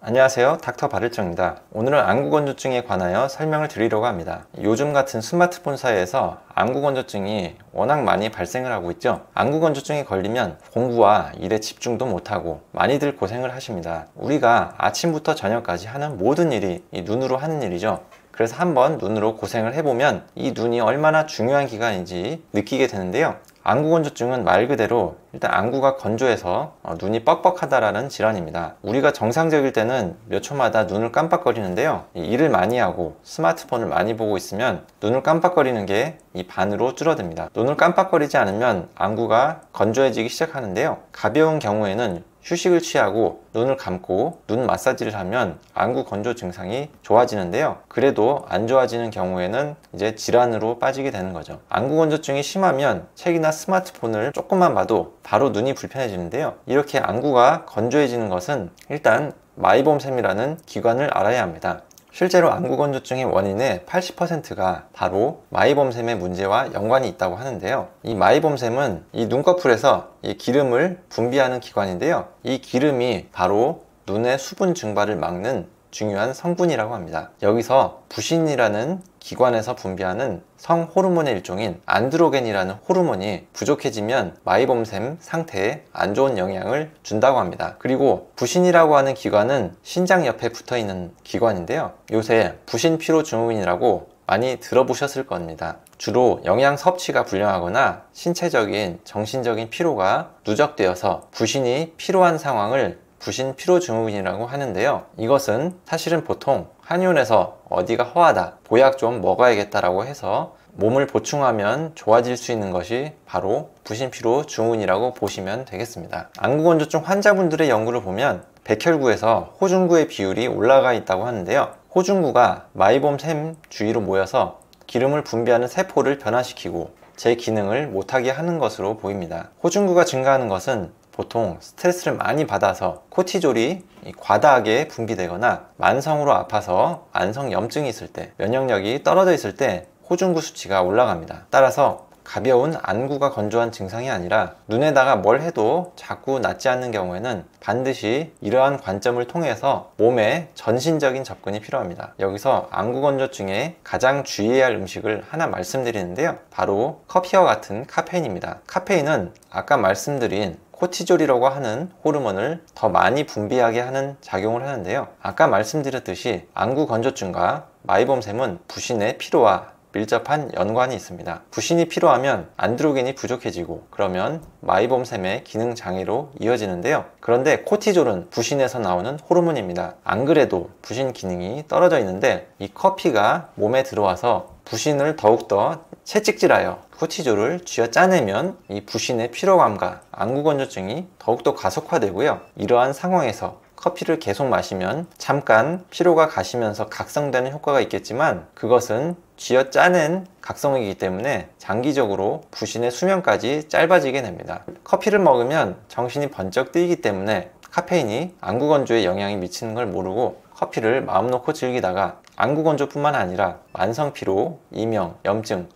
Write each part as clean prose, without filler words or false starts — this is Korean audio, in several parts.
안녕하세요, 닥터 바를정입니다. 오늘은 안구건조증에 관하여 설명을 드리려고 합니다. 요즘 같은 스마트폰 사회에서 안구건조증이 워낙 많이 발생을 하고 있죠. 안구건조증에 걸리면 공부와 일에 집중도 못하고 많이들 고생을 하십니다. 우리가 아침부터 저녁까지 하는 모든 일이 이 눈으로 하는 일이죠. 그래서 한번 눈으로 고생을 해보면 이 눈이 얼마나 중요한 기관인지 느끼게 되는데요. 안구건조증은 말 그대로 일단 안구가 건조해서 눈이 뻑뻑하다라는 질환입니다. 우리가 정상적일 때는 몇 초마다 눈을 깜빡거리는데요. 일을 많이 하고 스마트폰을 많이 보고 있으면 눈을 깜빡거리는 게 이 반으로 줄어듭니다. 눈을 깜빡거리지 않으면 안구가 건조해지기 시작하는데요. 가벼운 경우에는 휴식을 취하고 눈을 감고 눈 마사지를 하면 안구 건조 증상이 좋아지는데요. 그래도 안 좋아지는 경우에는 이제 질환으로 빠지게 되는 거죠. 안구 건조증이 심하면 책이나 스마트폰을 조금만 봐도 바로 눈이 불편해지는데요. 이렇게 안구가 건조해지는 것은 일단 마이봄샘이라는 기관을 알아야 합니다. 실제로 안구건조증의 원인의 80%가 바로 마이봄샘의 문제와 연관이 있다고 하는데요. 이 마이봄샘은 이 눈꺼풀에서 이 기름을 분비하는 기관인데요. 이 기름이 바로 눈의 수분 증발을 막는 중요한 성분이라고 합니다. 여기서 부신이라는 기관에서 분비하는 성호르몬의 일종인 안드로겐이라는 호르몬이 부족해지면 마이봄샘 상태에 안 좋은 영향을 준다고 합니다. 그리고 부신이라고 하는 기관은 신장 옆에 붙어 있는 기관인데요. 요새 부신피로증후군이라고 많이 들어보셨을 겁니다. 주로 영양 섭취가 불량하거나 신체적인 정신적인 피로가 누적되어서 부신이 필요한 상황을 부신피로증후군이라고 하는데요. 이것은 사실은 보통 한의원에서 어디가 허하다, 보약 좀 먹어야겠다라고 해서 몸을 보충하면 좋아질 수 있는 것이 바로 부신피로증후군이라고 보시면 되겠습니다. 안구건조증 환자분들의 연구를 보면 백혈구에서 호중구의 비율이 올라가 있다고 하는데요. 호중구가 마이봄샘 주위로 모여서 기름을 분비하는 세포를 변화시키고 제 기능을 못하게 하는 것으로 보입니다. 호중구가 증가하는 것은 보통 스트레스를 많이 받아서 코티졸이 과다하게 분비되거나 만성으로 아파서 만성염증이 있을 때, 면역력이 떨어져 있을 때 호중구 수치가 올라갑니다. 따라서 가벼운 안구가 건조한 증상이 아니라 눈에다가 뭘 해도 자꾸 낫지 않는 경우에는 반드시 이러한 관점을 통해서 몸의 전신적인 접근이 필요합니다. 여기서 안구건조증에 가장 주의해야 할 음식을 하나 말씀드리는데요. 바로 커피와 같은 카페인입니다. 카페인은 아까 말씀드린 코티졸이라고 하는 호르몬을 더 많이 분비하게 하는 작용을 하는데요. 아까 말씀드렸듯이 안구건조증과 마이봄샘은 부신의 피로와 밀접한 연관이 있습니다. 부신이 필요하면 안드로겐이 부족해지고 그러면 마이봄샘의 기능 장애로 이어지는데요. 그런데 코티졸은 부신에서 나오는 호르몬입니다. 안 그래도 부신 기능이 떨어져 있는데 이 커피가 몸에 들어와서 부신을 더욱더 채찍질하여 코티졸을 쥐어짜내면 이 부신의 피로감과 안구건조증이 더욱더 가속화되고요. 이러한 상황에서 커피를 계속 마시면 잠깐 피로가 가시면서 각성되는 효과가 있겠지만 그것은 쥐어짜낸 각성이기 때문에 장기적으로 부신의 수명까지 짧아지게 됩니다. 커피를 먹으면 정신이 번쩍 뜨이기 때문에 카페인이 안구건조에 영향이 미치는 걸 모르고 커피를 마음 놓고 즐기다가 안구건조뿐만 아니라 만성피로, 이명, 염증,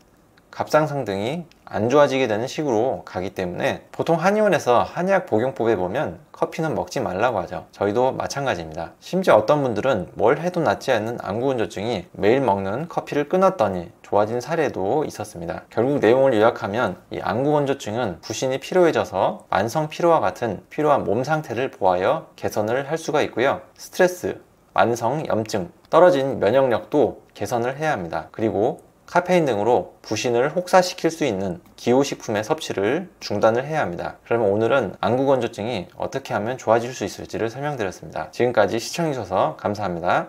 갑상선 등이 안 좋아지게 되는 식으로 가기 때문에 보통 한의원에서 한의학 복용법에 보면 커피는 먹지 말라고 하죠. 저희도 마찬가지입니다. 심지어 어떤 분들은 뭘 해도 낫지 않는 안구건조증이 매일 먹는 커피를 끊었더니 좋아진 사례도 있었습니다. 결국 내용을 요약하면 이 안구건조증은 부신이 피로해져서 만성피로와 같은 피로한 몸 상태를 보하여 개선을 할 수가 있고요. 스트레스, 만성염증, 떨어진 면역력도 개선을 해야 합니다. 그리고 카페인 등으로 부신을 혹사시킬 수 있는 기호식품의 섭취를 중단을 해야 합니다. 그러면 오늘은 안구건조증이 어떻게 하면 좋아질 수 있을지를 설명드렸습니다. 지금까지 시청해주셔서 감사합니다.